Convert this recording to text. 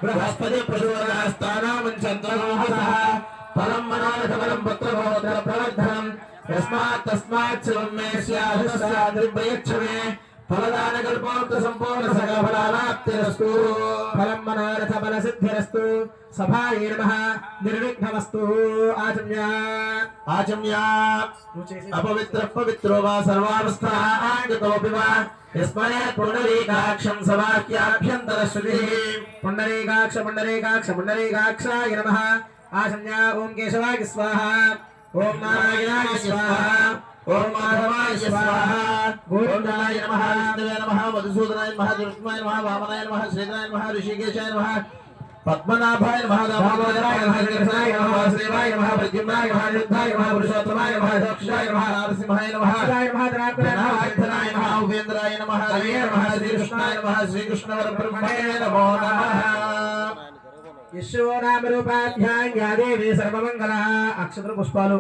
बृहस्पति फलं मनोरथमलं पुत्रभोत्र प्रवर्धनम् यस्मात् तस्मात् शिवं मे स्यादिर्भयच्छमे फलदानकल्पोक्त संपूर्ण सकलफलाप्तिरस्तु फलं मनोरथफलसिद्धिरस्तु सभायै नमः निर्विघ्नमस्तु आचम्या अपवित्र पवित्रो वा सर्वावस्थागतोऽपि वा यस्मै पुण्डरीकाक्षं समाख्याभ्यन्तरश्रुतिः पुण्डरीकाक्षाय नमः आचम्या ओम केशवाय स्वाहा ओम नारायणाय स्वाहा ओम माधवाय स्वाहा गोविंदाय नमः विष्णुवे नमः मधुसूदनाय नमः दुर्गमाय नमः वामनाय नमः श्रीधराय नमः ऋषिकेशाय नमः पद्मनाभाय नमः दामोदराय नमः कृष्णाय नमः वासुदेवाय नमः प्रद्युम्नाय नमः अनिरुद्धाय नमः पुरुषोत्तमाय नमः दक्षाय नमः नरसिंहाय नमः नारायणाय नमः उपेन्द्राय नमः हरे नमः श्रीकृष्णाय नमः श्रीकृष्णवरब्रह्मणे नमो नमः यशो नाम रूपाभ्यां या देवी सर्वमंगला अक्षत्र पुष्पालु